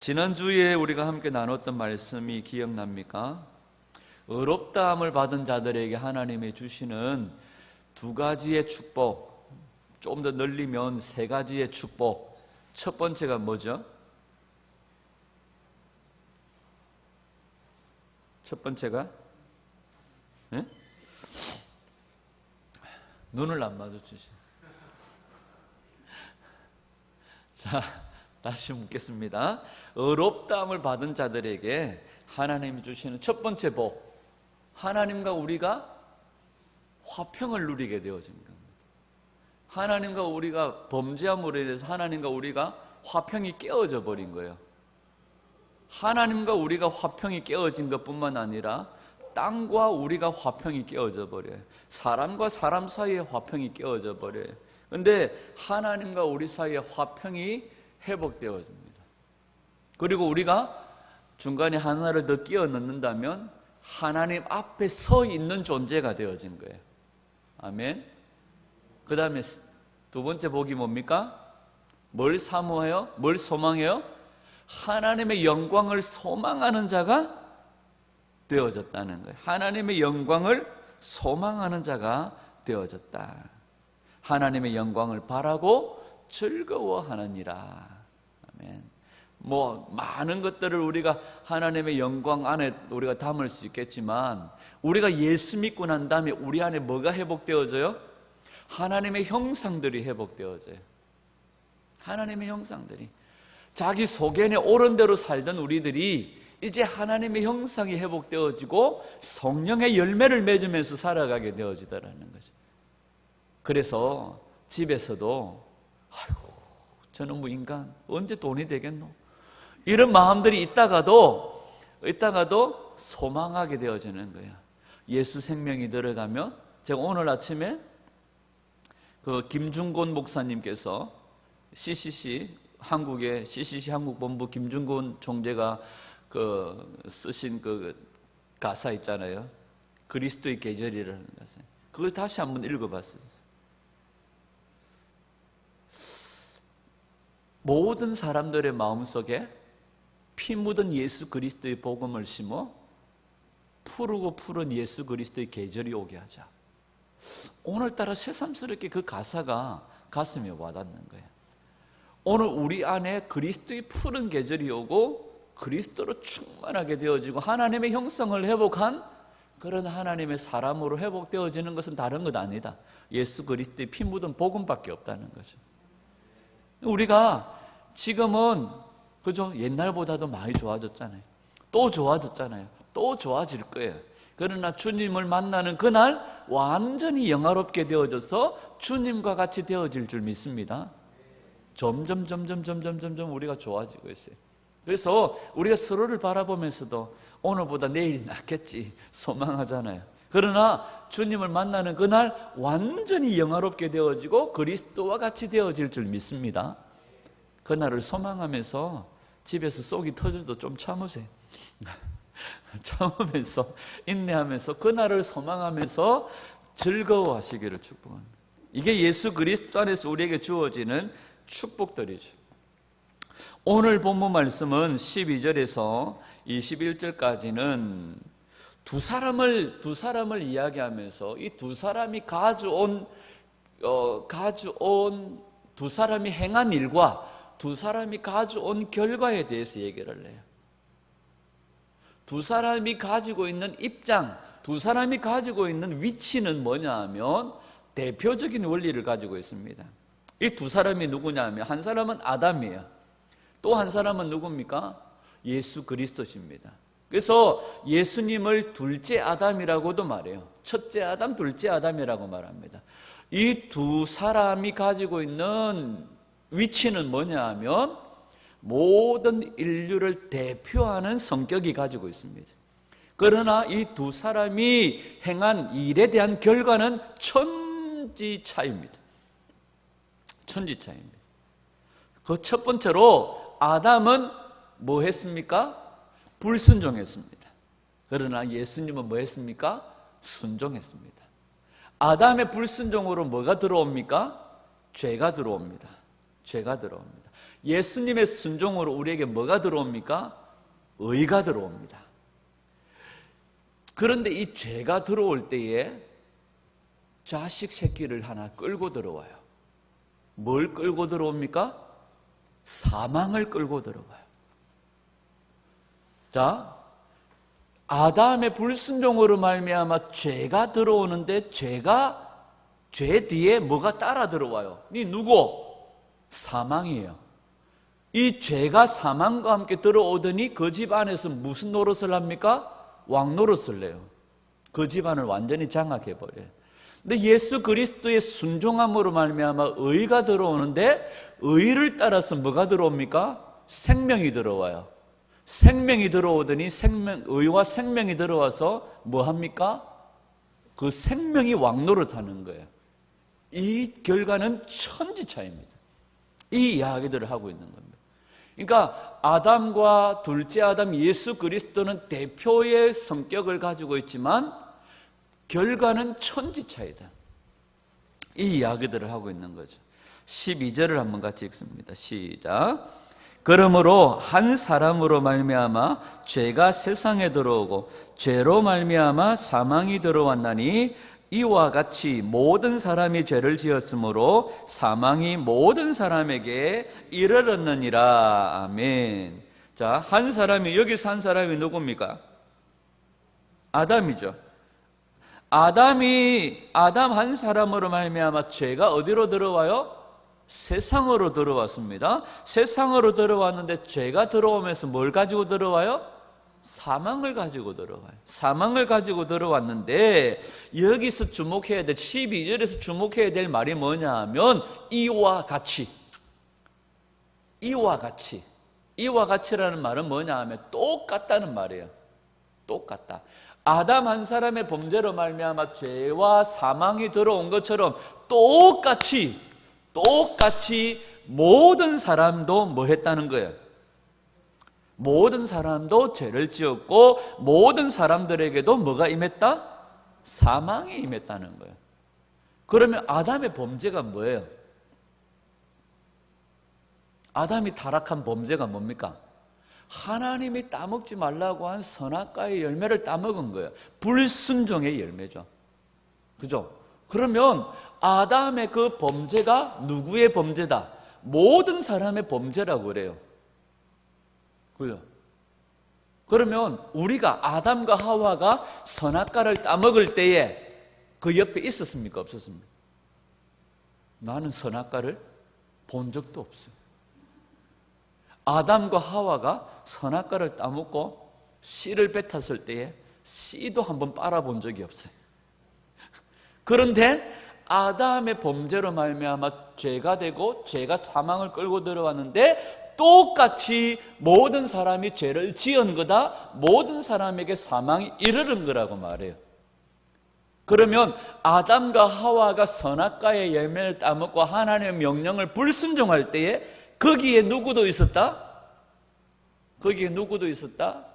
지난주에 우리가 함께 나눴던 말씀이 기억납니까? 의롭다함을 받은 자들에게 하나님이 주시는 두 가지의 축복, 좀 더 늘리면 세 가지의 축복. 첫 번째가 뭐죠? 첫 번째가? 네? 눈을 안 마주치시. 자, 다시 묻겠습니다. 의롭다함을 받은 자들에게 하나님이 주시는 첫 번째 복, 하나님과 우리가 화평을 누리게 되어진 겁니다. 하나님과 우리가 범죄함으로 인해서 하나님과 우리가 화평이 깨어져 버린 거예요. 하나님과 우리가 화평이 깨어진 것뿐만 아니라 땅과 우리가 화평이 깨어져 버려요. 사람과 사람 사이에 화평이 깨어져 버려요. 그런데 하나님과 우리 사이에 화평이 회복되어집니다. 그리고 우리가 중간에 하나를 더 끼워 넣는다면 하나님 앞에 서 있는 존재가 되어진 거예요. 아멘. 그 다음에 두 번째 복이 뭡니까? 뭘 사모해요? 뭘 소망해요? 하나님의 영광을 소망하는 자가 되어졌다는 거예요. 하나님의 영광을 소망하는 자가 되어졌다. 하나님의 영광을 바라고 즐거워하느니라. 아멘. 많은 것들을 우리가 하나님의 영광 안에 우리가 담을 수 있겠지만, 우리가 예수 믿고 난 다음에 우리 안에 뭐가 회복되어져요? 하나님의 형상들이 회복되어져요. 하나님의 형상들이. 자기 소견에 옳은 대로 살던 우리들이 이제 하나님의 형상이 회복되어지고 성령의 열매를 맺으면서 살아가게 되어지더라는 거죠. 그래서 집에서도 아이고 저는 인간 언제 돈이 되겠노? 이런 마음들이 있다가도 소망하게 되어지는 거예요. 예수 생명이 들어가면, 제가 오늘 아침에 그 김중곤 목사님께서 CCC 한국의 CCC 한국본부 김중곤 총재가 쓰신 그 가사 있잖아요. 그리스도의 계절이라는 가사. 그걸 다시 한번 읽어봤어요. 모든 사람들의 마음속에 피 묻은 예수 그리스도의 복음을 심어 푸르고 푸른 예수 그리스도의 계절이 오게 하자. 오늘따라 새삼스럽게 그 가사가 가슴에 와닿는 거예요. 오늘 우리 안에 그리스도의 푸른 계절이 오고 그리스도로 충만하게 되어지고 하나님의 형성을 회복한 그런 하나님의 사람으로 회복되어지는 것은 다른 것 아니다. 예수 그리스도의 피 묻은 복음밖에 없다는 거죠. 우리가 지금은 그죠? 옛날보다도 많이 좋아졌잖아요. 또 좋아졌잖아요. 또 좋아질 거예요. 그러나 주님을 만나는 그날 완전히 영화롭게 되어져서 주님과 같이 되어질 줄 믿습니다. 점점 우리가 좋아지고 있어요. 그래서 우리가 서로를 바라보면서도 오늘보다 내일이 낫겠지 소망하잖아요. 그러나 주님을 만나는 그날 완전히 영화롭게 되어지고 그리스도와 같이 되어질 줄 믿습니다. 그날을 소망하면서 집에서 속이 터져도 좀 참으세요. 참으면서 인내하면서 그날을 소망하면서 즐거워하시기를 축복합니다. 이게 예수 그리스도 안에서 우리에게 주어지는 축복들이죠. 오늘 본문 말씀은 12절에서 21절까지는 두 사람을 이야기하면서 이 두 사람이 가져온 두 사람이 행한 일과 두 사람이 가져온 결과에 대해서 얘기를 해요. 두 사람이 가지고 있는 입장, 두 사람이 가지고 있는 위치는 뭐냐 하면 대표적인 원리를 가지고 있습니다. 이 두 사람이 누구냐 하면 한 사람은 아담이에요. 또 한 사람은 누굽니까? 예수 그리스도십니다. 그래서 예수님을 둘째 아담이라고도 말해요. 첫째 아담, 둘째 아담이라고 말합니다. 이 두 사람이 가지고 있는 위치는 뭐냐 하면 모든 인류를 대표하는 성격이 가지고 있습니다. 그러나 이 두 사람이 행한 일에 대한 결과는 천지차이입니다. 천지차이입니다. 그 첫 번째로 아담은 뭐 했습니까? 불순종했습니다. 그러나 예수님은 뭐 했습니까? 순종했습니다. 아담의 불순종으로 뭐가 들어옵니까? 죄가 들어옵니다. 죄가 들어옵니다. 예수님의 순종으로 우리에게 뭐가 들어옵니까? 의가 들어옵니다. 그런데 이 죄가 들어올 때에 자식 새끼를 하나 끌고 들어와요. 뭘 끌고 들어옵니까? 사망을 끌고 들어와요. 자, 아담의 불순종으로 말미암아 죄가 들어오는데 죄 뒤에 뭐가 따라 들어와요? 니 누구? 사망이에요. 이 죄가 사망과 함께 들어오더니 그 집 안에서 무슨 노릇을 합니까? 왕노릇을 해요. 그 집안을 완전히 장악해버려요. 근데 예수 그리스도의 순종함으로 말미암아 의가 들어오는데 의를 따라서 뭐가 들어옵니까? 생명이 들어와요. 생명이 들어오더니 의와 생명이 들어와서 뭐 합니까? 그 생명이 왕노릇하는 거예요. 이 결과는 천지차이입니다. 이 이야기들을 하고 있는 겁니다. 그러니까 아담과 둘째 아담 예수 그리스도는 대표의 성격을 가지고 있지만 결과는 천지차이다. 이 이야기들을 하고 있는 거죠. 12절을 한번 같이 읽습니다. 시작. 그러므로 한 사람으로 말미암아 죄가 세상에 들어오고 죄로 말미암아 사망이 들어왔나니 이와 같이 모든 사람이 죄를 지었으므로 사망이 모든 사람에게 이르렀느니라. 아멘. 자, 한 사람이, 여기서 한 사람이 누굽니까? 아담이죠. 아담 한 사람으로 말미암아 죄가 어디로 들어와요? 세상으로 들어왔습니다. 세상으로 들어왔는데 죄가 들어오면서 뭘 가지고 들어와요? 사망을 가지고 들어와요. 사망을 가지고 들어왔는데 여기서 주목해야 될 12절에서 주목해야 될 말이 뭐냐 하면 이와 같이라는 말은 뭐냐 하면 똑같다는 말이에요. 똑같다. 아담 한 사람의 범죄로 말미암아 죄와 사망이 들어온 것처럼 똑같이 모든 사람도 뭐 했다는 거예요? 모든 사람도 죄를 지었고 모든 사람들에게도 뭐가 임했다? 사망이 임했다는 거예요. 그러면 아담의 범죄가 뭐예요? 아담이 타락한 범죄가 뭡니까? 하나님이 따먹지 말라고 한 선악과의 열매를 따먹은 거예요. 불순종의 열매죠. 그죠? 그러면 아담의 그 범죄가 누구의 범죄다? 모든 사람의 범죄라고 그래요. 그죠? 그러면 우리가 아담과 하와가 선악과를 따먹을 때에 그 옆에 있었습니까? 없었습니까? 나는 선악과를 본 적도 없어요. 아담과 하와가 선악과를 따먹고 씨를 뱉었을 때에 씨도 한번 빨아본 적이 없어요. 그런데 아담의 범죄로 말미암아 죄가 되고 죄가 사망을 끌고 들어왔는데 똑같이 모든 사람이 죄를 지은 거다. 모든 사람에게 사망이 이르는 거라고 말해요. 그러면 아담과 하와가 선악과의 열매를 따먹고 하나님의 명령을 불순종할 때에 거기에 누구도 있었다? 거기에 누구도 있었다?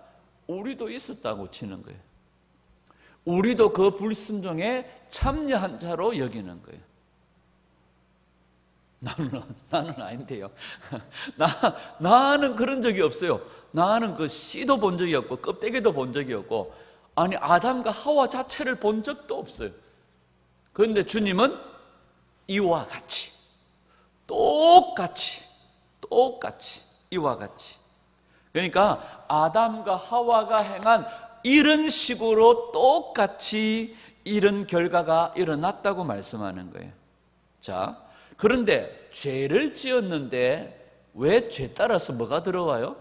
우리도 있었다고 치는 거예요. 우리도 그 불순종에 참여한 자로 여기는 거예요. 나는 아닌데요. 나는 그런 적이 없어요. 나는 그 씨도 본 적이 없고 껍데기도 본 적이 없고 아니 아담과 하와 자체를 본 적도 없어요. 그런데 주님은 이와 같이 똑같이 이와 같이 그러니까 아담과 하와가 행한 이런 식으로 똑같이 이런 결과가 일어났다고 말씀하는 거예요. 자, 그런데 죄를 지었는데 왜 죄 따라서 뭐가 들어와요?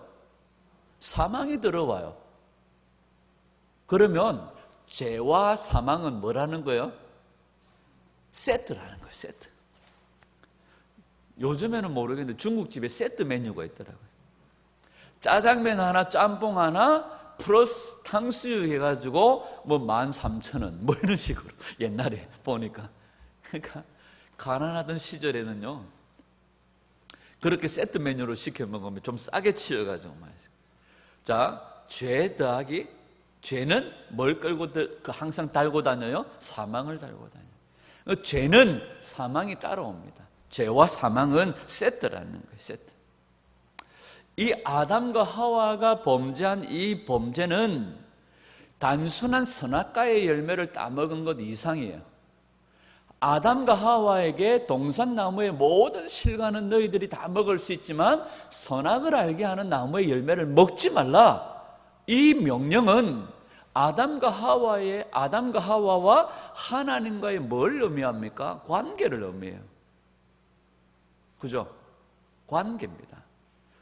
사망이 들어와요. 그러면 죄와 사망은 뭐라는 거예요? 세트라는 거예요. 세트. 요즘에는 모르겠는데 중국집에 세트 메뉴가 있더라고요. 짜장면 하나, 짬뽕 하나, 플러스 탕수육 해가지고 뭐 13,000원 뭐 이런 식으로 옛날에 보니까 그러니까 가난하던 시절에는요 그렇게 세트 메뉴로 시켜 먹으면 좀 싸게 치여가지고 말이죠. 자, 죄 더하기 죄는 뭘 끌고 항상 달고 다녀요? 사망을 달고 다녀요. 죄는 사망이 따라옵니다. 죄와 사망은 세트라는 거예요. 세트. 이 아담과 하와가 범죄한 이 범죄는 단순한 선악과의 열매를 따먹은 것 이상이에요. 아담과 하와에게 동산나무의 모든 실과는 너희들이 다 먹을 수 있지만 선악을 알게 하는 나무의 열매를 먹지 말라. 이 명령은 아담과 하와와 하나님과의 뭘 의미합니까? 관계를 의미해요. 그죠? 관계입니다.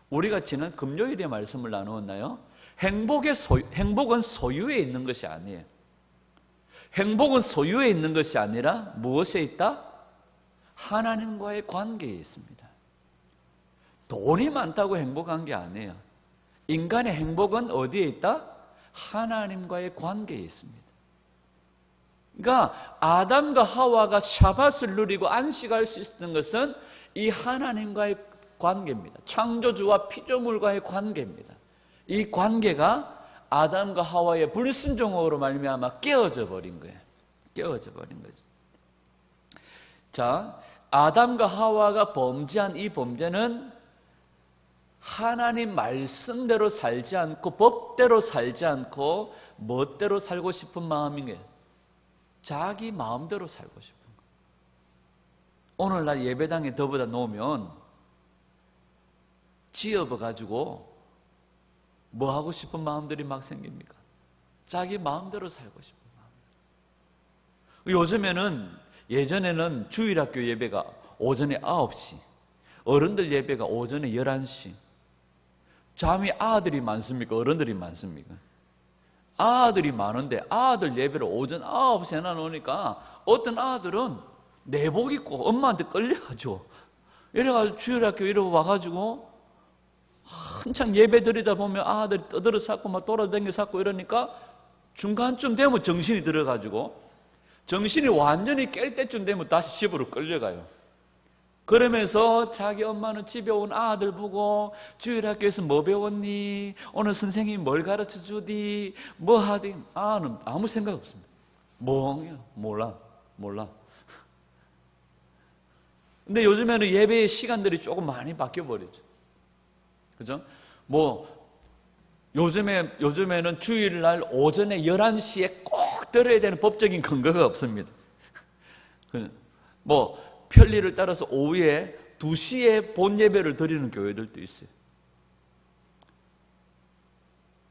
우리가 지난 금요일에 말씀을 나누었나요? 행복은 소유에 있는 것이 아니에요. 행복은 소유에 있는 것이 아니라 무엇에 있다? 하나님과의 관계에 있습니다. 돈이 많다고 행복한 게 아니에요. 인간의 행복은 어디에 있다? 하나님과의 관계에 있습니다. 그러니까 아담과 하와가 샤밧을 누리고 안식할 수 있었던 것은 이 하나님과의 관계입니다. 창조주와 피조물과의 관계입니다. 이 관계가 아담과 하와의 불순종으로 말미암아 깨어져 버린 거예요. 깨어져 버린 거죠. 자, 아담과 하와가 범죄한 이 범죄는 하나님 말씀대로 살지 않고 법대로 살지 않고 멋대로 살고 싶은 마음인 거예요. 자기 마음대로 살고 싶은 거예요. 오늘날 예배당에 더보다 놓으면 지어봐가지고 뭐 하고 싶은 마음들이 막 생깁니까? 자기 마음대로 살고 싶은 마음. 요즘에는, 예전에는 주일학교 예배가 오전에 9시, 어른들 예배가 오전에 11시. 잠이 아들이 많습니까? 어른들이 많습니까? 아들이 많은데 아들 예배를 오전 9시에 해놓으니까 어떤 아들은 내복 입고 엄마한테 끌려가죠. 이래가지고 주일학교 이러고 와가지고 한창 예배 드리다 보면 아들이 떠들어 샀고 막 돌아다녀 샀고 이러니까 중간쯤 되면 정신이 들어가지고 정신이 완전히 깰 때쯤 되면 다시 집으로 끌려가요. 그러면서 자기 엄마는 집에 온 아들 보고 주일학교에서 뭐 배웠니? 오늘 선생님이 뭘 가르쳐 주디? 뭐 하디? 아는 아무 생각 없습니다. 멍해요. 몰라. 근데 요즘에는 예배의 시간들이 조금 많이 바뀌어 버렸죠. 그죠? 요즘에는 주일날 오전에 11시에 꼭 들어야 되는 법적인 근거가 없습니다. 편리를 따라서 오후에 2시에 본 예배를 드리는 교회들도 있어요.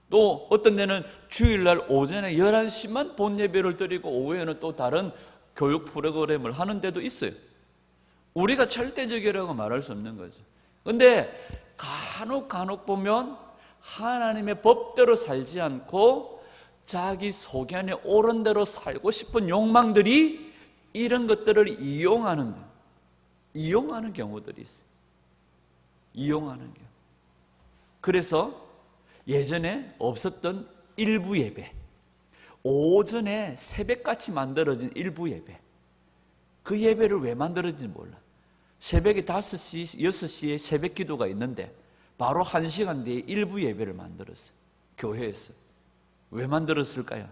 또 어떤 데는 주일날 오전에 11시만 본 예배를 드리고 오후에는 또 다른 교육 프로그램을 하는 데도 있어요. 우리가 절대적이라고 말할 수 없는 거죠. 그런데 간혹 보면 하나님의 법대로 살지 않고 자기 속견에 옳은 대로 살고 싶은 욕망들이 이런 것들을 이용하는 경우들이 있어요. 이용하는 경우. 그래서 예전에 없었던 일부 예배, 오전에 새벽같이 만들어진 일부 예배, 그 예배를 왜 만들었는지 몰라. 새벽에 5시, 6시에 새벽 기도가 있는데 바로 1시간 뒤에 일부 예배를 만들었어요. 교회에서. 왜 만들었을까요?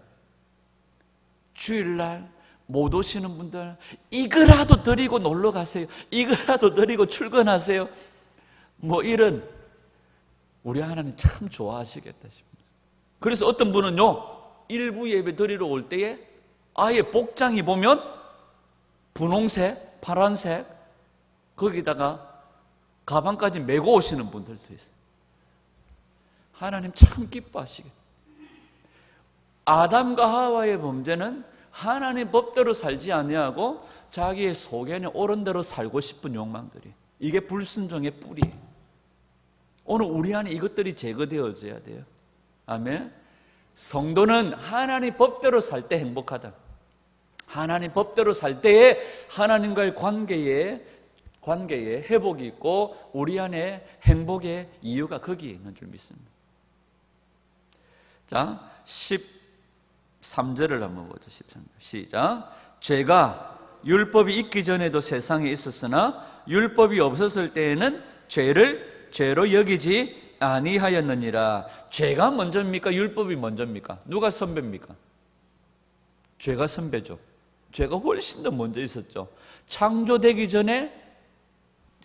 주일날 못 오시는 분들 이거라도 드리고 놀러 가세요. 이거라도 드리고 출근하세요. 이런, 우리 하나님 참 좋아하시겠다 싶습니다. 그래서 어떤 분은요, 일부 예배 드리러 올 때에 아예 복장이 보면 분홍색, 파란색, 거기다가 가방까지 메고 오시는 분들도 있어요. 하나님 참 기뻐하시겠다. 아담과 하와의 범죄는 하나님 법대로 살지 아니하고 자기의 속견에 옳은 대로 살고 싶은 욕망들이, 이게 불순종의 뿌리예요. 오늘 우리 안에 이것들이 제거되어져야 돼요. 아멘. 성도는 하나님 법대로 살 때 행복하다. 하나님 법대로 살 때에 하나님과의 관계에 회복이 있고 우리 안에 행복의 이유가 거기에 있는 줄 믿습니다. 자, 13절을 한번 보죠. 13절. 시작. 죄가 율법이 있기 전에도 세상에 있었으나 율법이 없었을 때에는 죄를 죄로 여기지 아니하였느니라. 죄가 먼저입니까? 율법이 먼저입니까? 누가 선배입니까? 죄가 선배죠. 죄가 훨씬 더 먼저 있었죠. 창조되기 전에,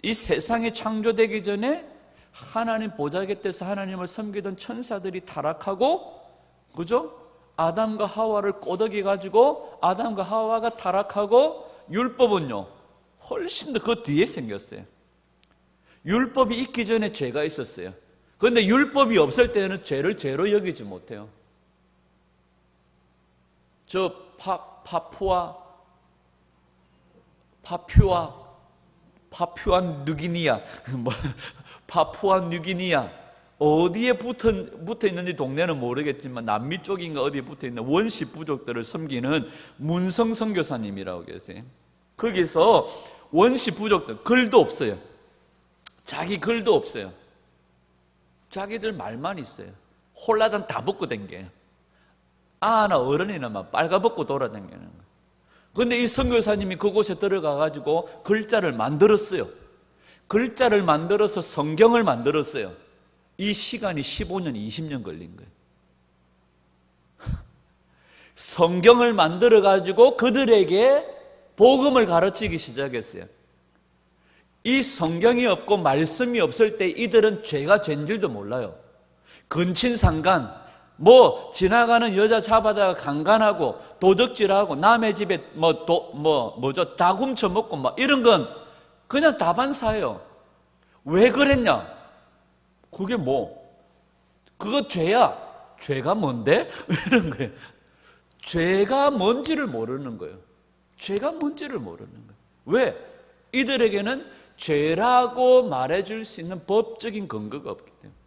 이 세상이 창조되기 전에 하나님 보좌 곁에서 하나님을 섬기던 천사들이 타락하고, 그죠? 아담과 하와를 꼬드겨 가지고 아담과 하와가 타락하고, 율법은요 훨씬 더 그 뒤에 생겼어요. 율법이 있기 전에 죄가 있었어요. 그런데 율법이 없을 때는 죄를 죄로 여기지 못해요. 저 파푸아 뉴기니아 파푸아 뉴기니아 어디에 붙어 있는지 동네는 모르겠지만 남미 쪽인가 어디에 붙어 있는 원시 부족들을 섬기는 문성 선교사님이라고 계세요. 거기서 원시 부족들 글도 없어요. 자기 글도 없어요. 자기들 말만 있어요. 홀라당 다 벗고 댕겨요. 아나 어른이나 막 빨가벗고 돌아다니는 거예요. 그런데 이 선교사님이 그곳에 들어가가지고 글자를 만들었어요. 글자를 만들어서 성경을 만들었어요. 이 시간이 15년, 20년 걸린 거예요. 성경을 만들어가지고 그들에게 복음을 가르치기 시작했어요. 이 성경이 없고 말씀이 없을 때 이들은 죄가 죄인 줄도 몰라요. 근친상간, 지나가는 여자 잡아다가 강간하고 도적질하고 남의 집에 다 훔쳐먹고 이런 건 그냥 다반사예요. 왜 그랬냐? 그게 그거 죄야. 죄가 뭔데? 이런 거예요. 죄가 뭔지를 모르는 거예요. 죄가 뭔지를 모르는 거예요. 왜? 이들에게는 죄라고 말해줄 수 있는 법적인 근거가 없기 때문에.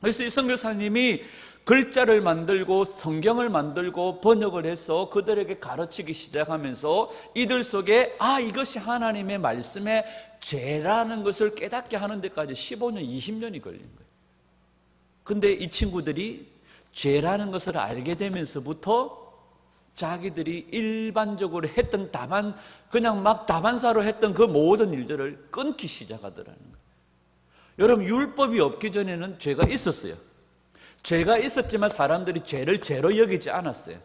그래서 이 선교사님이 글자를 만들고 성경을 만들고 번역을 해서 그들에게 가르치기 시작하면서 이들 속에 이것이 하나님의 말씀의 죄라는 것을 깨닫게 하는 데까지 15년, 20년이 걸린 거예요. 근데 이 친구들이 죄라는 것을 알게 되면서부터 자기들이 일반적으로 했던 그냥 막 다반사로 했던 그 모든 일들을 끊기 시작하더라는 거예요. 여러분, 율법이 없기 전에는 죄가 있었어요. 죄가 있었지만 사람들이 죄를 죄로 여기지 않았어요.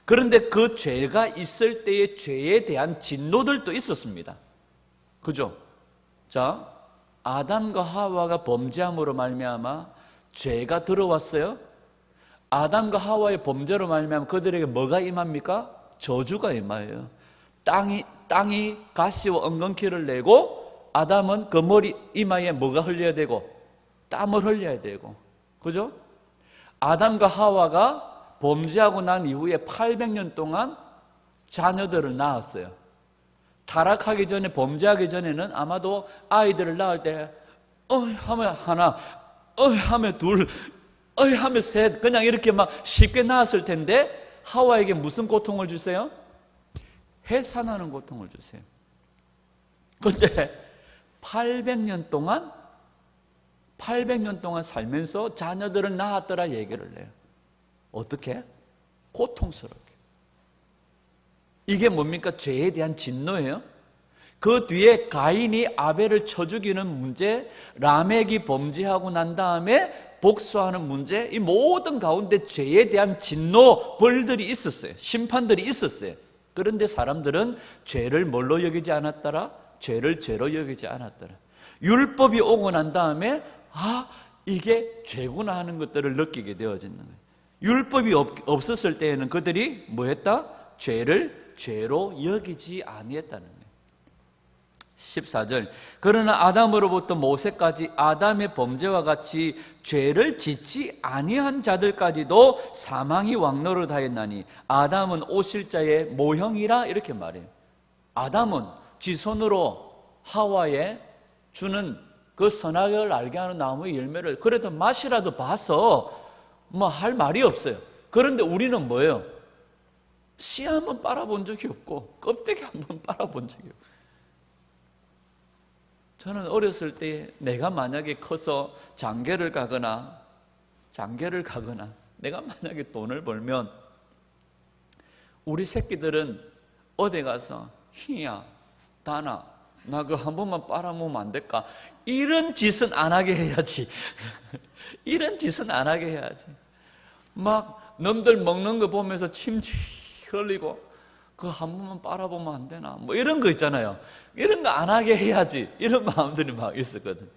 그런데 그 죄가 있을 때의 죄에 대한 진노들도 있었습니다. 그죠? 자, 아담과 하와가 범죄함으로 말미암아 죄가 들어왔어요. 아담과 하와의 범죄로 말미암아 그들에게 뭐가 임합니까? 저주가 임하여요. 땅이 가시와 엉겅퀴를 내고 아담은 그 머리 이마에 뭐가 흘려야 되고 땀을 흘려야 되고, 그죠? 아담과 하와가 범죄하고 난 이후에 800년 동안 자녀들을 낳았어요. 타락하기 전에, 범죄하기 전에는 아마도 아이들을 낳을 때 하면 하나, 하면 둘, 하면 셋, 그냥 이렇게 막 쉽게 낳았을 텐데 하와에게 무슨 고통을 주세요? 해산하는 고통을 주세요. 그런데 800년 동안 살면서 자녀들을 낳았더라 얘기를 해요. 어떻게? 고통스럽게. 이게 뭡니까? 죄에 대한 진노예요. 그 뒤에 가인이 아벨을 쳐 죽이는 문제, 라멕이 범죄하고 난 다음에 복수하는 문제, 이 모든 가운데 죄에 대한 진노, 벌들이 있었어요. 심판들이 있었어요. 그런데 사람들은 죄를 뭘로 여기지 않았더라? 죄를 죄로 여기지 않았더라. 율법이 오고 난 다음에 이게 죄구나 하는 것들을 느끼게 되어지는 거예요. 율법이 없었을 때에는 그들이 뭐 했다? 죄를 죄로 여기지 아니했다는 거예요. 14절, 그러나 아담으로부터 모세까지 아담의 범죄와 같이 죄를 짓지 아니한 자들까지도 사망이 왕노릇하였나니 아담은 오실자의 모형이라, 이렇게 말해요. 아담은 지 손으로 하와에 주는 그 선악을 알게 하는 나무의 열매를 그래도 맛이라도 봐서 할 말이 없어요. 그런데 우리는 뭐예요? 씨 한번 빨아본 적이 없고 껍데기 한번 빨아본 적이 없고. 저는 어렸을 때 내가 만약에 커서 장계를 가거나 내가 만약에 돈을 벌면 우리 새끼들은 어디 가서 희야, 다나, 나 그거 한 번만 빨아먹으면 안 될까? 이런 짓은 안 하게 해야지. 이런 짓은 안 하게 해야지. 막 놈들 먹는 거 보면서 침지 흘리고 그거 한 번만 빨아보면 안 되나? 이런 거 있잖아요. 이런 거 안 하게 해야지. 이런 마음들이 막 있었거든.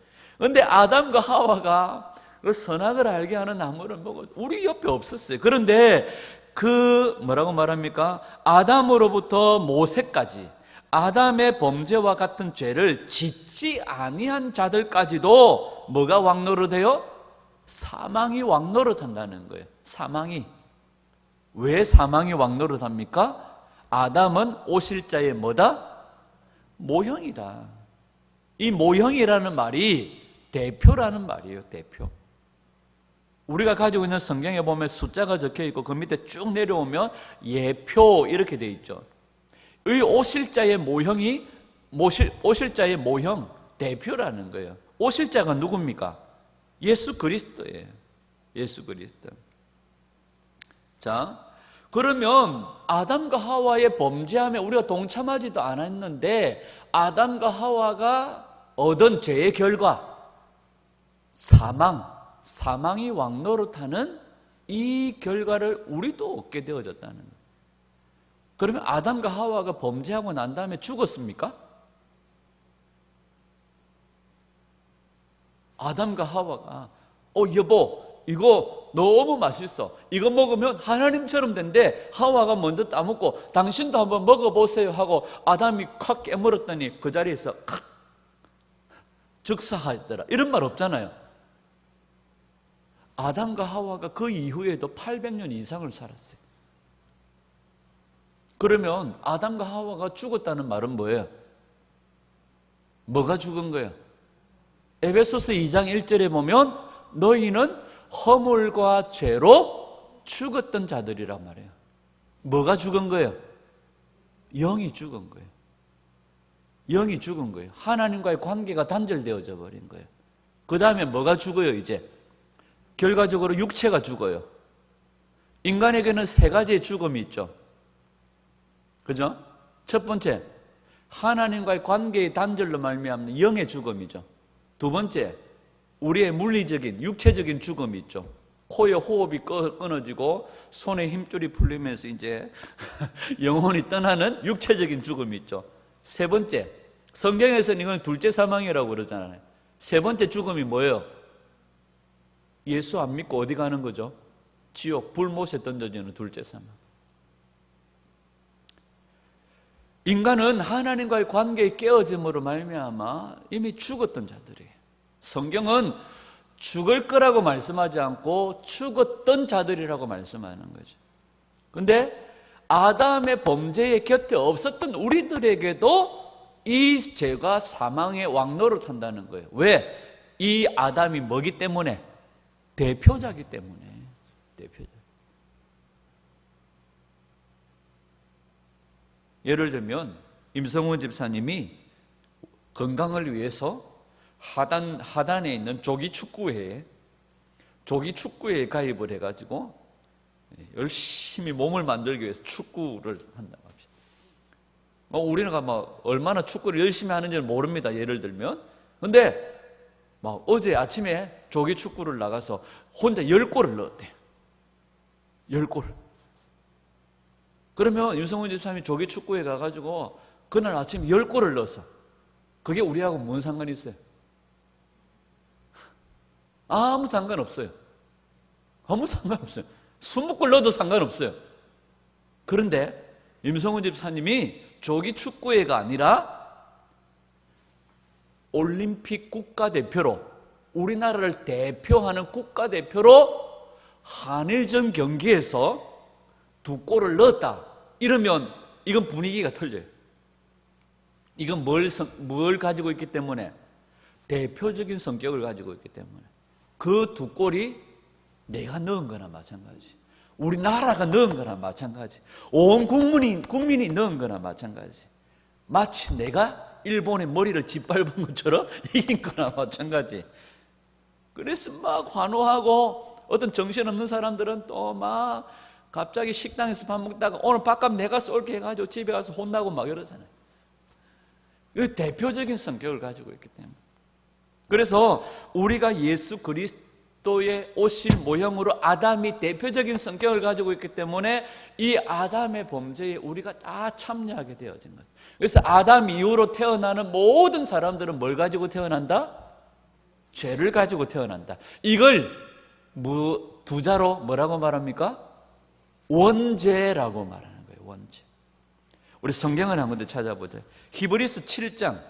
근데 아담과 하와가 그 선악을 알게 하는 나무를 먹어 우리 옆에 없었어요. 그런데 그 뭐라고 말합니까? 아담으로부터 모세까지 아담의 범죄와 같은 죄를 짓지 아니한 자들까지도 뭐가 왕노릇해요? 사망이 왕노릇한다는 거예요. 사망이. 왜 사망이 왕노릇합니까? 아담은 오실자의 뭐다? 모형이다. 이 모형이라는 말이 대표라는 말이에요. 대표. 우리가 가지고 있는 성경에 보면 숫자가 적혀 있고 그 밑에 쭉 내려오면 예표 이렇게 돼 있죠. 이 오실자의 모형이 오실자의 모형 대표라는 거예요. 오실자가 누굽니까? 예수 그리스도예요. 예수 그리스도. 자, 그러면 아담과 하와의 범죄함에 우리가 동참하지도 않았는데 아담과 하와가 얻은 죄의 결과 사망이 왕노릇하는 이 결과를 우리도 얻게 되어졌다는 거예요. 그러면 아담과 하와가 범죄하고 난 다음에 죽었습니까? 아담과 하와가 여보 이거 너무 맛있어. 이거 먹으면 하나님처럼 된대. 하와가 먼저 따먹고 당신도 한번 먹어보세요 하고 아담이 콱 깨물었더니 그 자리에서 콱 즉사하더라. 이런 말 없잖아요. 아담과 하와가 그 이후에도 800년 이상을 살았어요. 그러면 아담과 하와가 죽었다는 말은 뭐예요? 뭐가 죽은 거예요? 에베소서 2장 1절에 보면 너희는 허물과 죄로 죽었던 자들이란 말이에요. 뭐가 죽은 거예요? 영이 죽은 거예요. 영이 죽은 거예요. 하나님과의 관계가 단절되어져 버린 거예요. 그 다음에 뭐가 죽어요 이제? 결과적으로 육체가 죽어요. 인간에게는 세 가지의 죽음이 있죠. 그죠? 첫 번째, 하나님과의 관계의 단절로 말미암는 영의 죽음이죠. 두 번째, 우리의 물리적인, 육체적인 죽음이 있죠. 코의 호흡이 끊어지고 손에 힘줄이 풀리면서 이제 영혼이 떠나는 육체적인 죽음이 있죠. 세 번째, 성경에서는 이건 둘째 사망이라고 그러잖아요. 세 번째 죽음이 뭐예요? 예수 안 믿고 어디 가는 거죠? 지옥, 불못에 던져지는 둘째 사망. 인간은 하나님과의 관계의 깨어짐으로 말미암아 이미 죽었던 자들이에요. 성경은 죽을 거라고 말씀하지 않고 죽었던 자들이라고 말씀하는 거죠. 그런데 아담의 범죄의 곁에 없었던 우리들에게도 이 죄가 사망의 왕노릇한다는 거예요. 왜? 이 아담이 뭐기 때문에? 대표자기 때문에. 대표자. 예를 들면 임성훈 집사님이 건강을 위해서 하단에 있는 조기축구회에 가입을 해가지고 열심히 몸을 만들기 위해서 축구를 한다고 합시다. 우리는 얼마나 축구를 열심히 하는지는 모릅니다. 예를 들면. 근데 어제 아침에 조기축구를 나가서 혼자 10골을 넣었대요. 10골을. 그러면 임성훈 집사님이 조기축구에 가가지고 그날 아침 10골을 넣었어. 그게 우리하고 뭔 상관이 있어요? 아무 상관없어요. 아무 상관없어요. 20골 넣어도 상관없어요. 그런데 임성훈 집사님이 조기축구회가 아니라 올림픽 국가대표로 우리나라를 대표하는 국가대표로 한일전 경기에서 2골을 넣었다. 이러면 이건 분위기가 틀려요. 이건 뭘 가지고 있기 때문에? 대표적인 성격을 가지고 있기 때문에. 그 2골이 내가 넣은 거나 마찬가지. 우리나라가 넣은 거나 마찬가지. 온 국민이 넣은 거나 마찬가지. 마치 내가 일본의 머리를 짓밟은 것처럼 이긴 거나 마찬가지. 그래서 막 환호하고 어떤 정신없는 사람들은 또 막 갑자기 식당에서 밥 먹다가 오늘 밥값 내가 쏠게 해가지고 집에 가서 혼나고 막 이러잖아요. 그 대표적인 성격을 가지고 있기 때문에. 그래서 우리가 예수 그리스도의 오실 모형으로 아담이 대표적인 성격을 가지고 있기 때문에 이 아담의 범죄에 우리가 다 참여하게 되어진 거죠. 그래서 아담 이후로 태어나는 모든 사람들은 뭘 가지고 태어난다? 죄를 가지고 태어난다. 이걸 두 자로 뭐라고 말합니까? 원죄라고 말하는 거예요. 원죄. 우리 성경을 한 군데 찾아보자. 히브리서 7장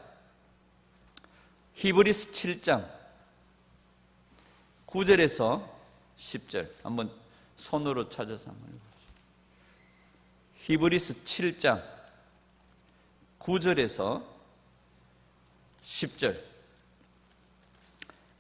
9절에서 10절 한번 손으로 찾아서 한번 읽어보세요. 히브리서 7장 9절에서 10절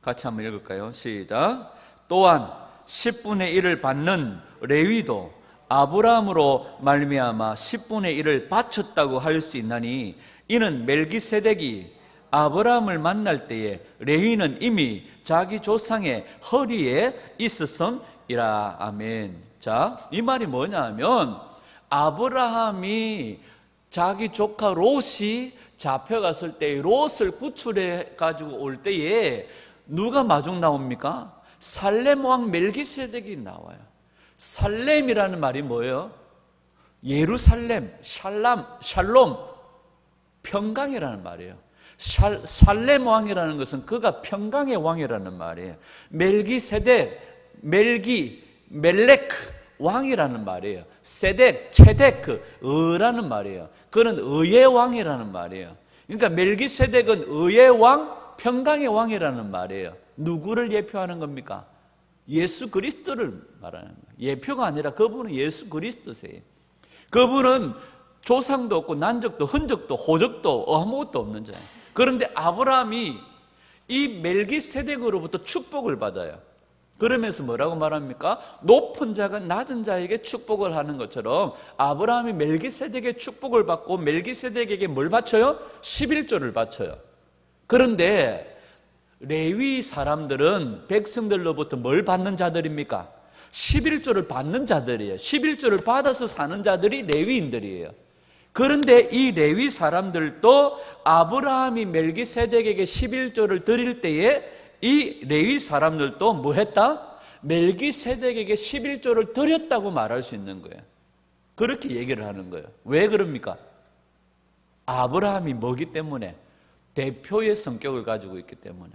같이 한번 읽을까요? 시작. 또한 10분의 1을 받는 레위도 아브라함으로 말미암아 10분의 1을 바쳤다고 할 수 있나니 이는 멜기세덱이 아브라함을 만날 때에 레위는 이미 자기 조상의 허리에 있었음이라. 아멘. 자, 이 말이 뭐냐 하면 아브라함이 자기 조카 롯이 잡혀갔을 때 롯을 구출해 가지고 올 때에 누가 마중 나옵니까? 살렘 왕 멜기세덱이 나와요. 살렘이라는 말이 뭐예요? 예루살렘, 샬롬, 평강이라는 말이에요. 살렘 왕이라는 것은 그가 평강의 왕이라는 말이에요. 멜기세덱, 멜렉 왕이라는 말이에요. 체데크, 의라는 말이에요. 그는 의의 왕이라는 말이에요. 그러니까 멜기세덱은 의의 왕, 평강의 왕이라는 말이에요. 누구를 예표하는 겁니까? 예수 그리스도를 말하는 거예요. 예표가 아니라 그분은 예수 그리스도세요. 그분은 조상도 없고 난적도 흔적도 호적도 아무것도 없는 자예요. 그런데 아브라함이 이 멜기세덱으로부터 축복을 받아요. 그러면서 뭐라고 말합니까? 높은 자가 낮은 자에게 축복을 하는 것처럼 아브라함이 멜기세덱의 축복을 받고 멜기세덱에게 뭘 바쳐요? 11조를 바쳐요. 그런데 레위 사람들은 백성들로부터 뭘 받는 자들입니까? 11조를 받는 자들이에요. 11조를 받아서 사는 자들이 레위인들이에요. 그런데 이 레위 사람들도 아브라함이 멜기세덱에게 11조를 드릴 때에 이 레위 사람들도 뭐 했다? 멜기세덱에게 11조를 드렸다고 말할 수 있는 거예요. 그렇게 얘기를 하는 거예요. 왜 그럽니까? 아브라함이 뭐기 때문에? 대표의 성격을 가지고 있기 때문에.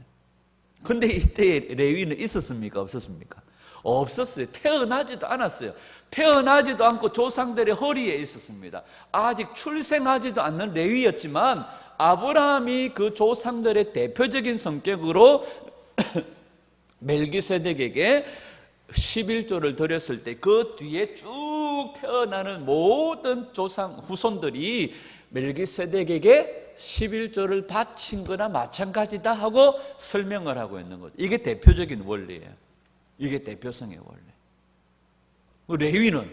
근데 이때 레위는 있었습니까? 없었습니까? 없었어요. 태어나지도 않았어요. 태어나지도 않고 조상들의 허리에 있었습니다. 아직 출생하지도 않는 레위였지만 아브라함이 그 조상들의 대표적인 성격으로 멜기세덱에게 11조를 드렸을 때 그 뒤에 쭉 태어나는 모든 조상 후손들이 멜기세덱에게 11조를 바친 거나 마찬가지다 하고 설명을 하고 있는 거죠. 이게 대표적인 원리예요. 이게 대표성의 원리. 레위는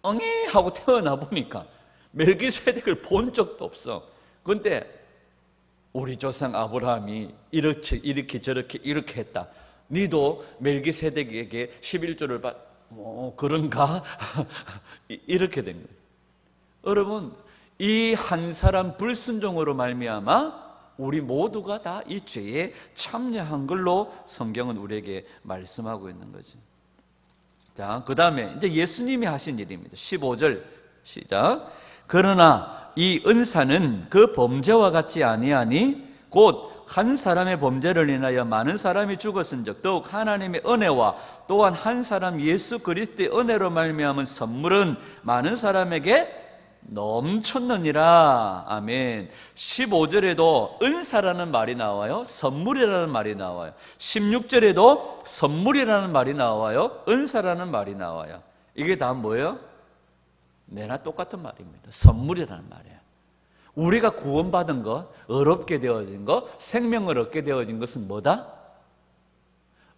엉에 하고 태어나 보니까 멜기세덱을 본 적도 없어. 그런데 우리 조상 아브라함이 이렇게 저렇게 이렇게 했다. 니도 멜기세덱에게 11조를 그런가? 이렇게 된 거예요. 여러분, 이 한 사람 불순종으로 말미암아 우리 모두가 다 이 죄에 참여한 걸로 성경은 우리에게 말씀하고 있는 거죠. 자, 그 다음에 이제 예수님이 하신 일입니다. 15절 시작. 그러나 이 은사는 그 범죄와 같지 아니하니 곧 한 사람의 범죄를 인하여 많은 사람이 죽었은즉 더욱 하나님의 은혜와 또한 한 사람 예수 그리스도의 은혜로 말미암은 선물은 많은 사람에게 넘쳤느니라. 아멘. 15절에도 은사라는 말이 나와요. 선물이라는 말이 나와요. 16절에도 선물이라는 말이 나와요. 은사라는 말이 나와요. 이게 다 뭐예요? 내나 똑같은 말입니다. 선물이라는 말이에요. 우리가 구원받은 것, 의롭게 되어진 것, 생명을 얻게 되어진 것은 뭐다?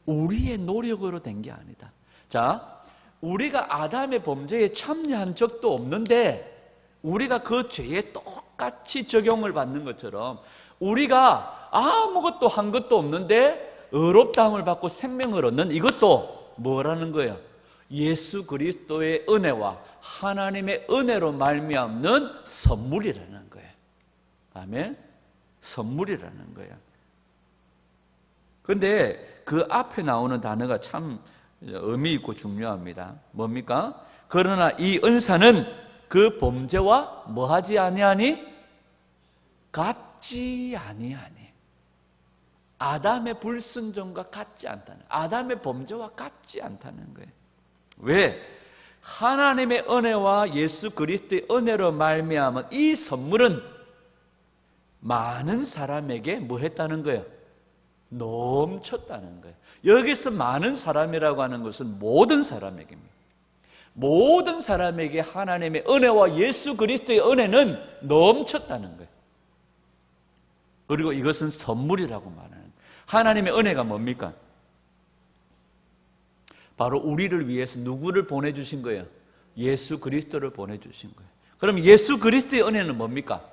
우리의 노력으로 된 게 아니다. 자, 우리가 아담의 범죄에 참여한 적도 없는데 우리가 그 죄에 똑같이 적용을 받는 것처럼 우리가 아무것도 한 것도 없는데 의롭다함을 받고 생명을 얻는 이것도 뭐라는 거예요? 예수 그리스도의 은혜와 하나님의 은혜로 말미암는 선물이라는 거예요. 아멘? 선물이라는 거예요. 그런데 그 앞에 나오는 단어가 참 의미 있고 중요합니다. 뭡니까? 그러나 이 은사는 그 범죄와 뭐하지 아니하니? 같지 아니하니. 아담의 불순종과 같지 않다는, 아담의 범죄와 같지 않다는 거예요. 왜? 하나님의 은혜와 예수 그리스도의 은혜로 말미암은 이 선물은 많은 사람에게 뭐 했다는 거예요? 넘쳤다는 거예요. 여기서 많은 사람이라고 하는 것은 모든 사람에게입니다. 모든 사람에게 하나님의 은혜와 예수 그리스도의 은혜는 넘쳤다는 거예요. 그리고 이것은 선물이라고 말하는 거예요. 하나님의 은혜가 뭡니까? 바로 우리를 위해서 누구를 보내주신 거예요? 예수 그리스도를 보내주신 거예요. 그럼 예수 그리스도의 은혜는 뭡니까?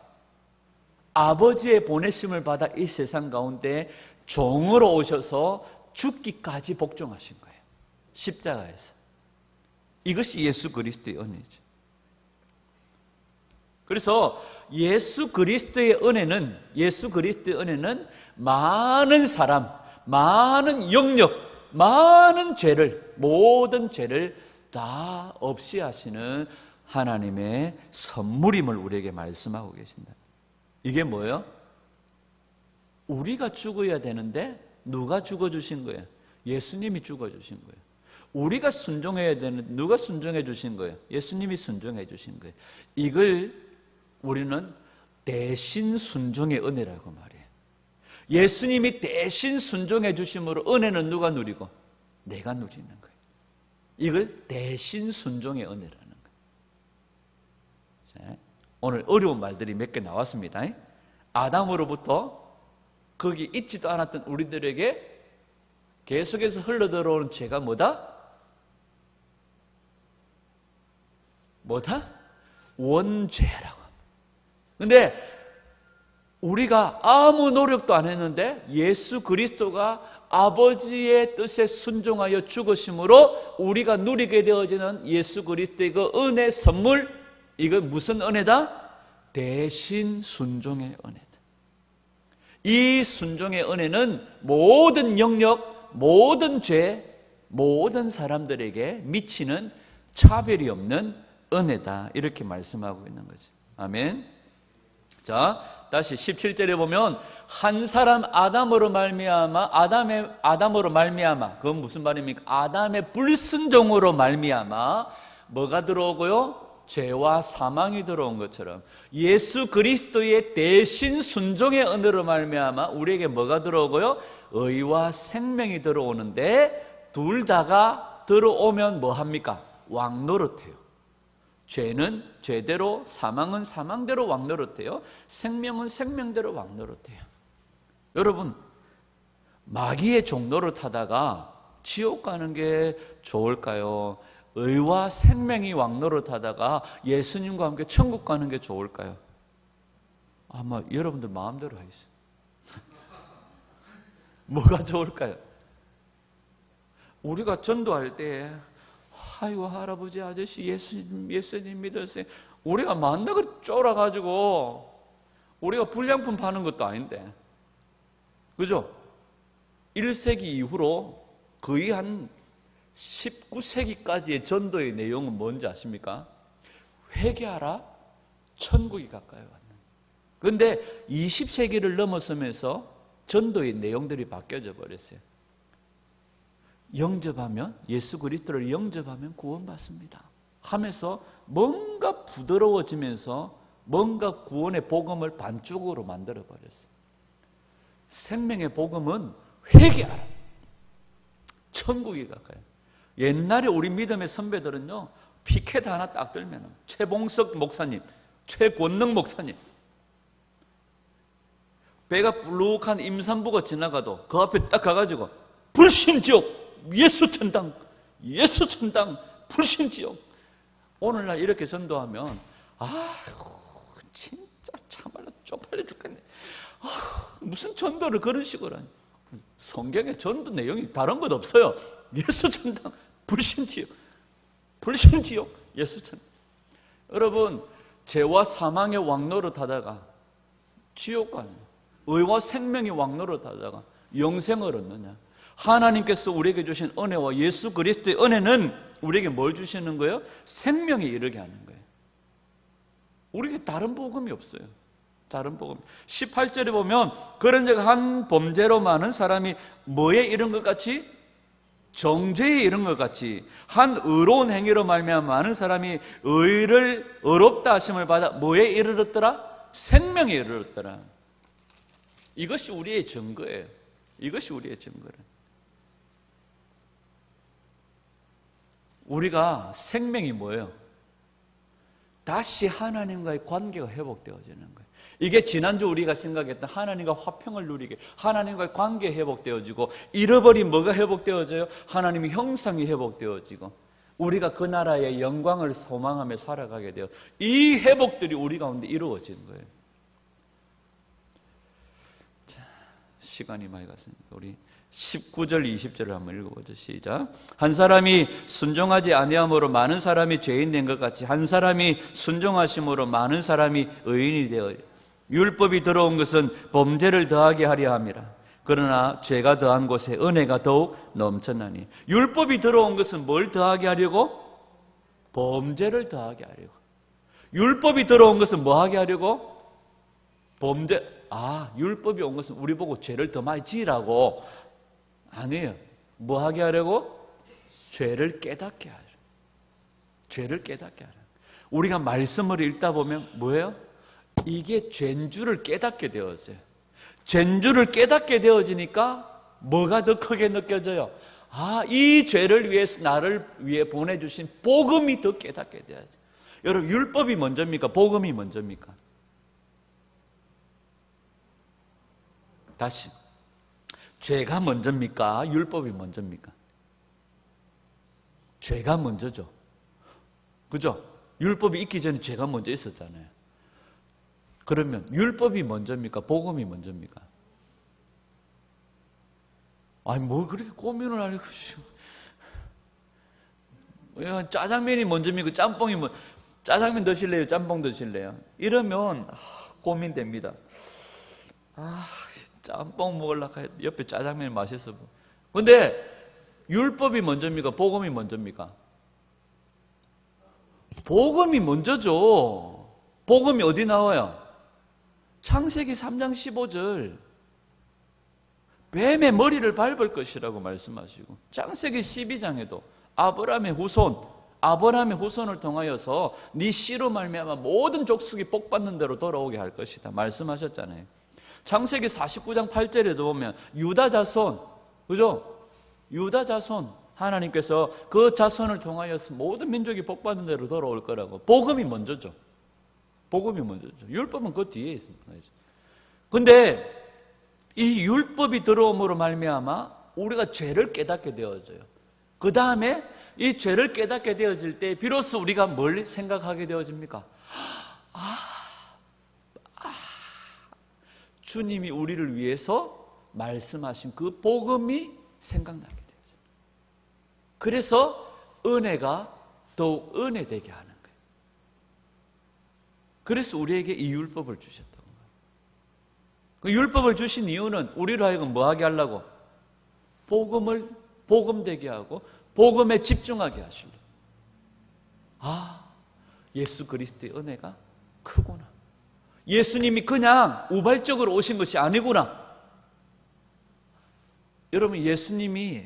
아버지의 보내심을 받아 이 세상 가운데 종으로 오셔서 죽기까지 복종하신 거예요. 십자가에서. 이것이 예수 그리스도의 은혜죠. 그래서 예수 그리스도의 은혜는 많은 사람, 많은 영역, 많은 죄를, 모든 죄를 다 없이 하시는 하나님의 선물임을 우리에게 말씀하고 계신다. 이게 뭐예요? 우리가 죽어야 되는데 누가 죽어주신 거예요? 예수님이 죽어주신 거예요. 우리가 순종해야 되는데 누가 순종해 주신 거예요? 예수님이 순종해 주신 거예요. 이걸 우리는 대신 순종의 은혜라고 말해요. 예수님이 대신 순종해 주심으로 은혜는 누가 누리고? 내가 누리는 거예요. 이걸 대신 순종의 은혜라는 거예요. 오늘 어려운 말들이 몇 개 나왔습니다. 아담으로부터 거기 있지도 않았던 우리들에게 계속해서 흘러들어오는 죄가 뭐다? 원죄라고. 근데 우리가 아무 노력도 안 했는데 예수 그리스도가 아버지의 뜻에 순종하여 죽으심으로 우리가 누리게 되어지는 예수 그리스도의 그 은혜 선물, 이건 무슨 은혜다? 대신 순종의 은혜다. 이 순종의 은혜는 모든 영역, 모든 죄, 모든 사람들에게 미치는 차별이 없는 은혜다. 이렇게 말씀하고 있는 거지. 아멘. 자, 다시 17절에 보면 한 사람 아담으로 말미암아 그건 무슨 말입니까? 아담의 불순종으로 말미암아 뭐가 들어오고요? 죄와 사망이 들어온 것처럼 예수 그리스도의 대신 순종의 은혜로 말미암아 우리에게 뭐가 들어오고요? 의와 생명이 들어오는데 둘 다가 들어오면 뭐 합니까? 왕노릇해요. 죄는 죄대로, 사망은 사망대로 왕노릇해요. 생명은 생명대로 왕노릇해요. 여러분, 마귀의 종노릇 하다가 지옥 가는 게 좋을까요? 의와 생명이 왕노릇 하다가 예수님과 함께 천국 가는 게 좋을까요? 아마 여러분들 마음대로 하겠어요. 뭐가 좋을까요? 우리가 전도할 때 아이고 할아버지 아저씨 예수님 믿으세요. 우리가 만나고 쫄아가지고 우리가 불량품 파는 것도 아닌데, 그죠? 1세기 이후로 거의 한 19세기까지의 전도의 내용은 뭔지 아십니까? 회개하라, 천국이 가까이 왔는. 그런데 20세기를 넘어서면서 전도의 내용들이 바뀌어져 버렸어요. 영접하면, 예수 그리스도를 영접하면 구원받습니다 하면서 뭔가 부드러워지면서 뭔가 구원의 복음을 반쪽으로 만들어 버렸어요. 생명의 복음은 회개하라, 천국이 가까이. 옛날에 우리 믿음의 선배들은요, 피켓 하나 딱 들면 최봉석 목사님, 최권능 목사님, 배가 불룩한 임산부가 지나가도 그 앞에 딱 가가지고 불신지옥, 예수천당, 예수천당, 불신지옥. 오늘날 이렇게 전도하면 아이고 진짜 참말로 쪽팔려 죽겠네. 무슨 전도를 그런 식으로 하니. 성경에 전도 내용이 다른 것 없어요. 예수천당, 불신지옥, 불신지옥, 예수천당. 여러분, 죄와 사망의 왕노릇 하다가 지옥 가냐, 의와 생명의 왕노릇 하다가 영생을 얻느냐. 하나님께서 우리에게 주신 은혜와 예수 그리스도의 은혜는 우리에게 뭘 주시는 거예요? 생명에 이르게 하는 거예요. 우리에게 다른 복음이 없어요. 다른 복음. 18절에 보면 그런즉 한 범죄로 많은 사람이 뭐에 이른 것 같이? 정죄에 이른 것 같이 한 의로운 행위로 말미암아 많은 사람이 의롭다 하심을 받아 뭐에 이르렀더라? 생명에 이르렀더라. 이것이 우리의 증거예요. 이것이 우리의 증거예요. 우리가 생명이 뭐예요? 다시 하나님과의 관계가 회복되어지는 거예요. 이게 지난주 우리가 생각했던 하나님과 화평을 누리게, 하나님과의 관계 회복되어지고, 잃어버린 뭐가 회복되어져요? 하나님의 형상이 회복되어지고, 우리가 그 나라의 영광을 소망하며 살아가게 돼요. 이 회복들이 우리 가운데 이루어지는 거예요. 자, 시간이 많이 갔으니까 우리 19절 20절을 한번 읽어보죠. 시작. 한 사람이 순종하지 아니함으로 많은 사람이 죄인 된 것 같이 한 사람이 순종하심으로 많은 사람이 의인이 되어 율법이 들어온 것은 범죄를 더하게 하려 함이라. 그러나 죄가 더한 곳에 은혜가 더욱 넘쳤나니. 율법이 들어온 것은 뭘 더하게 하려고? 범죄를 더하게 하려고. 율법이 들어온 것은 뭐 하게 하려고? 범죄. 율법이 온 것은 우리 보고 죄를 더 많이 지으라고. 아니에요. 뭐 하게 하려고? 죄를 깨닫게 하려. 죄를 깨닫게 하려. 우리가 말씀을 읽다 보면 뭐예요? 이게 죄인 줄을 깨닫게 되어져요. 죄인 줄을 깨닫게 되어지니까 뭐가 더 크게 느껴져요? 이 죄를 위해서 나를 위해 보내주신 복음이 더 깨닫게 되어져요. 여러분, 율법이 먼저입니까? 복음이 먼저입니까? 다시. 죄가 먼저입니까? 율법이 먼저입니까? 죄가 먼저죠. 그죠? 율법이 있기 전에 죄가 먼저 있었잖아요. 그러면 율법이 먼저입니까? 복음이 먼저입니까? 뭘 그렇게 고민을 하려고. 짜장면이 먼저입니까? 짬뽕이 먼저. 짜장면 드실래요? 짬뽕 드실래요? 이러면 고민됩니다. 짬뽕 먹으려고 옆에 짜장면이 맛있어. 근데 율법이 먼저입니까? 복음이 먼저입니까? 복음이 먼저죠. 복음이 어디 나와요? 창세기 3장 15절. 뱀의 머리를 밟을 것이라고 말씀하시고, 창세기 12장에도 아브라함의 후손을 통하여서 네 씨로 말미암아 모든 족속이 복받는 대로 돌아오게 할 것이다 말씀하셨잖아요. 창세기 49장 8절에도 보면 유다 자손, 그죠? 유다 자손, 하나님께서 그 자손을 통하여서 모든 민족이 복받는 대로 돌아올 거라고. 복음이 먼저죠. 복음이 먼저죠. 율법은 그 뒤에 있습니다. 근데 이 율법이 들어옴으로 말미암아 우리가 죄를 깨닫게 되어져요. 그 다음에 이 죄를 깨닫게 되어질 때 비로소 우리가 뭘 생각하게 되어집니까? 주님이 우리를 위해서 말씀하신 그 복음이 생각나게 되죠. 그래서 은혜가 더욱 은혜되게 하는 거예요. 그래서 우리에게 이 율법을 주셨던 거예요. 그 율법을 주신 이유는 우리로 하여금 뭐하게 하려고? 복음되게 하고 복음에 집중하게 하시려고. 예수 그리스도의 은혜가 크구나. 예수님이 그냥 우발적으로 오신 것이 아니구나. 여러분, 예수님이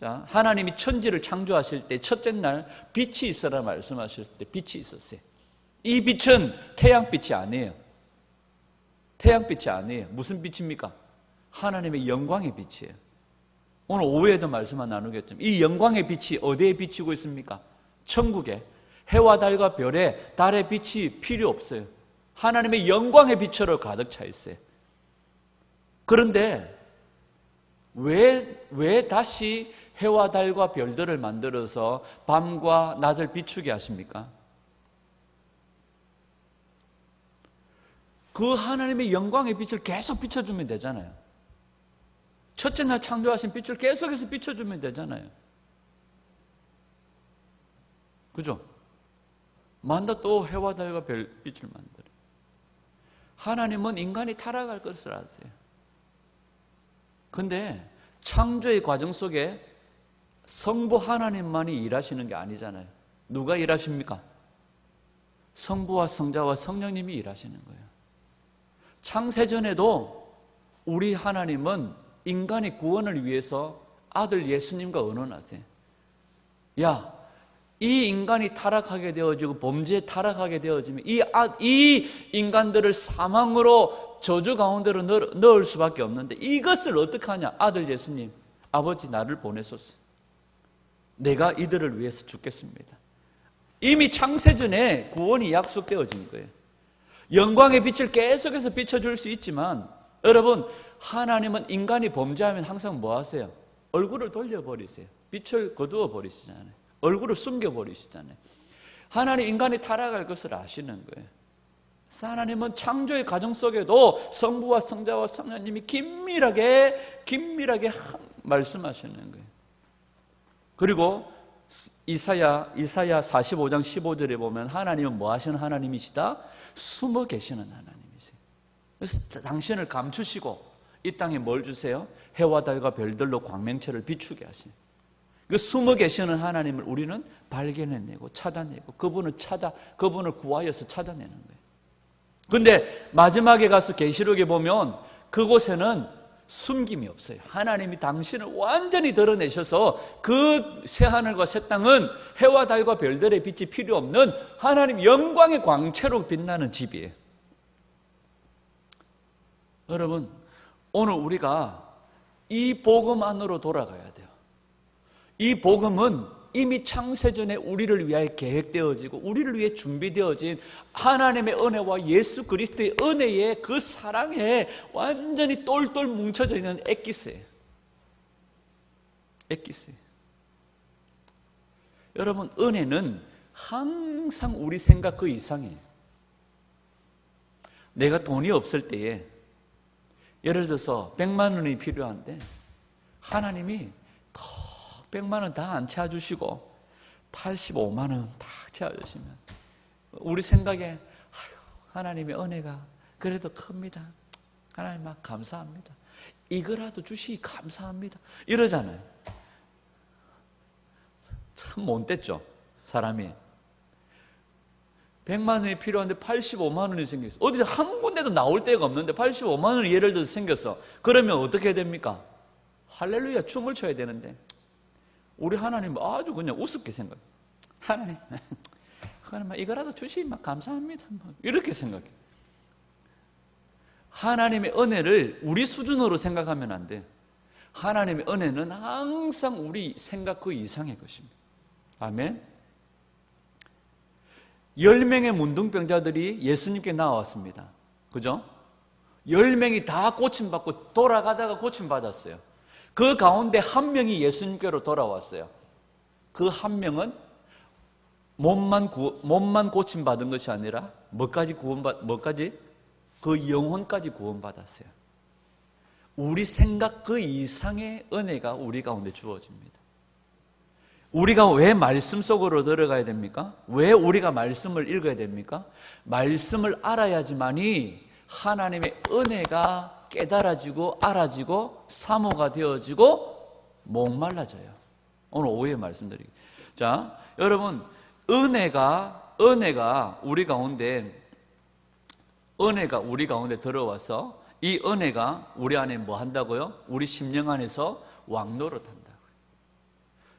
하나님이 천지를 창조하실 때 첫째 날 빛이 있어라 말씀하실 때 빛이 있었어요. 이 빛은 태양빛이 아니에요. 태양빛이 아니에요. 무슨 빛입니까? 하나님의 영광의 빛이에요. 오늘 오후에도 말씀을 나누겠지만 이 영광의 빛이 어디에 비치고 있습니까? 천국에. 해와 달과 별에 달의 빛이 필요 없어요. 하나님의 영광의 빛으로 가득 차 있어요. 그런데 왜 다시 해와 달과 별들을 만들어서 밤과 낮을 비추게 하십니까? 그 하나님의 영광의 빛을 계속 비춰주면 되잖아요. 첫째 날 창조하신 빛을 계속해서 비춰주면 되잖아요. 그죠? 만다 또 해와 달과 별빛을 만들어요. 하나님은 인간이 타락할 것을 아세요. 근데 창조의 과정 속에 성부 하나님만이 일하시는 게 아니잖아요. 누가 일하십니까? 성부와 성자와 성령님이 일하시는 거예요. 창세전에도 우리 하나님은 인간의 구원을 위해서 아들 예수님과 언언하세요. 야, 이 인간이 타락하게 되어지고 범죄에 타락하게 되어지면 이 인간들을 사망으로 저주 가운데로 넣을 수밖에 없는데 이것을 어떻게 하냐? 아들 예수님, 아버지 나를 보내소서. 내가 이들을 위해서 죽겠습니다. 이미 창세전에 구원이 약속되어진 거예요. 영광의 빛을 계속해서 비춰줄 수 있지만 여러분, 하나님은 인간이 범죄하면 항상 뭐 하세요? 얼굴을 돌려버리세요. 빛을 거두어 버리시잖아요. 얼굴을 숨겨버리시잖아요. 하나님 인간이 타락할 것을 아시는 거예요. 하나님은 창조의 과정 속에도 성부와 성자와 성령님이 긴밀하게 말씀하시는 거예요. 그리고 이사야 45장 15절에 보면 하나님은 뭐 하시는 하나님이시다? 숨어 계시는 하나님이세요. 그래서 당신을 감추시고 이 땅에 뭘 주세요? 해와 달과 별들로 광명체를 비추게 하시는, 그 숨어 계시는 하나님을 우리는 발견해내고 찾아내고 그분을 구하여서 찾아내는 거예요. 그런데 마지막에 가서 계시록에 보면 그곳에는 숨김이 없어요. 하나님이 당신을 완전히 드러내셔서 그 새하늘과 새 땅은 해와 달과 별들의 빛이 필요 없는 하나님 영광의 광채로 빛나는 집이에요. 여러분, 오늘 우리가 이 복음 안으로 돌아가야 돼요. 이 복음은 이미 창세전에 우리를 위하여 계획되어지고 우리를 위해 준비되어진 하나님의 은혜와 예수 그리스도의 은혜의 그 사랑에 완전히 똘똘 뭉쳐져 있는 엑기스예요. 엑기스예요. 여러분, 은혜는 항상 우리 생각 그 이상이에요. 내가 돈이 없을 때에 예를 들어서 100만 원이 필요한데 하나님이 100만 원 다 안 채워주시고 85만 원 딱 채워주시면 우리 생각에 하나님의 은혜가 그래도 큽니다. 하나님 막 감사합니다. 이거라도 주시기 감사합니다. 이러잖아요. 참 못됐죠, 사람이. 100만 원이 필요한데 85만 원이 생겼어. 어디 한 군데도 나올 데가 없는데 85만 원이 예를 들어서 생겼어. 그러면 어떻게 해야 됩니까? 할렐루야 춤을 춰야 되는데 우리 하나님 아주 그냥 우습게 생각해. 하나님 이거라도 주시면 감사합니다. 이렇게 생각해. 하나님의 은혜를 우리 수준으로 생각하면 안 돼. 하나님의 은혜는 항상 우리 생각 그 이상의 것입니다. 아멘. 10명의 문둥병자들이 예수님께 나왔습니다. 그죠? 10명이 다 고침받고 돌아가다가 고침받았어요. 그 가운데 한 명이 예수님께로 돌아왔어요. 그 한 명은 몸만 고침받은 것이 아니라 뭐까지? 그 영혼까지 구원받았어요. 우리 생각 그 이상의 은혜가 우리 가운데 주어집니다. 우리가 왜 말씀 속으로 들어가야 됩니까? 왜 우리가 말씀을 읽어야 됩니까? 말씀을 알아야지만이 하나님의 은혜가 깨달아지고 알아지고 사모가 되어지고 목말라져요. 오늘 오후에 말씀드리기. 자, 여러분, 은혜가 우리 가운데 들어와서 이 은혜가 우리 안에 뭐 한다고요? 우리 심령 안에서 왕노릇한다고요.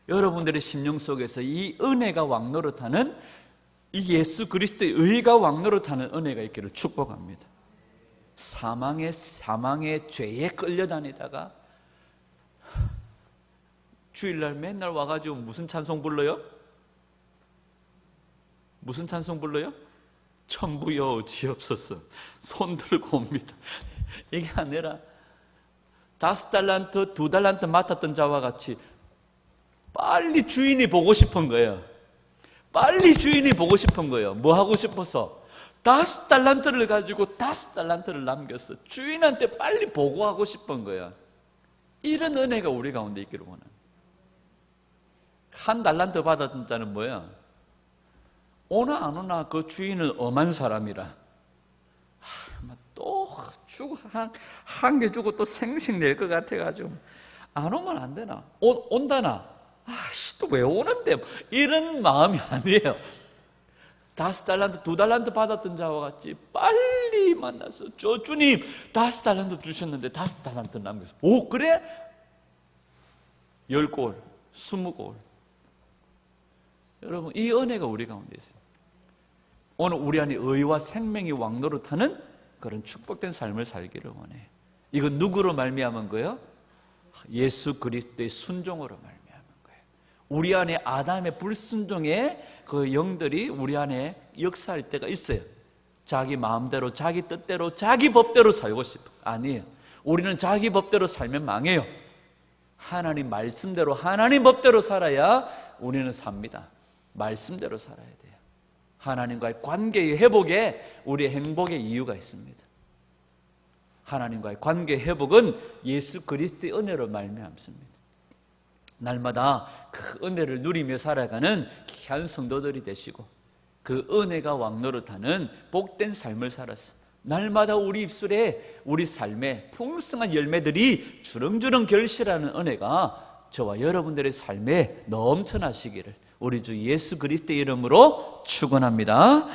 여러분들의 심령 속에서 이 은혜가 왕노릇하는, 이 예수 그리스도의 의가 왕노릇하는 은혜가 있기를 축복합니다. 사망의 죄에 끌려다니다가 주일날 맨날 와가지고 무슨 찬송 불러요? 무슨 찬송 불러요? 천부여 지옵소서. 손 들고 옵니다. 이게 아니라 5달란트, 2달란트 맡았던 자와 같이 빨리 주인이 보고 싶은 거예요. 빨리 주인이 보고 싶은 거예요. 뭐 하고 싶어서? 5달란트를 가지고 5달란트를 남겼어. 주인한테 빨리 보고하고 싶은 거예요. 이런 은혜가 우리 가운데 있기를 원합니다. 1달란트 받았던 자는 뭐야? 오나 안 오나 그 주인은 엄한 사람이라 또 주고 한 개 주고 또 생색 낼 것 같아가지고 안 오면 안 되나? 온다나? 또 왜 오는데? 이런 마음이 아니에요. 5달란트, 2달란트 받았던 자와 같이 빨리 만나서 주님 5달란트 주셨는데 5달란트 남겨서 오 그래? 10골, 20골. 여러분 이 은혜가 우리 가운데 있어요. 오늘 우리 안에 의와 생명이 왕노릇하는 그런 축복된 삶을 살기를 원해. 이건 누구로 말미암은 거예요? 예수 그리스도의 순종으로 말미암은 거예요. 우리 안에 아담의 불순종의 그 영들이 우리 안에 역사할 때가 있어요. 자기 마음대로, 자기 뜻대로, 자기 법대로 살고 싶어. 아니에요. 우리는 자기 법대로 살면 망해요. 하나님 말씀대로, 하나님 법대로 살아야 우리는 삽니다. 말씀대로 살아야 돼요. 하나님과의 관계의 회복에 우리의 행복의 이유가 있습니다. 하나님과의 관계 회복은 예수 그리스도의 은혜로 말미암습니다. 날마다 그 은혜를 누리며 살아가는 귀한 성도들이 되시고 그 은혜가 왕노릇하는 복된 삶을 살았어. 날마다 우리 입술에 우리 삶에 풍성한 열매들이 주렁주렁 결실하는 은혜가 저와 여러분들의 삶에 넘쳐나시기를 우리 주 예수 그리스도의 이름으로 축원합니다.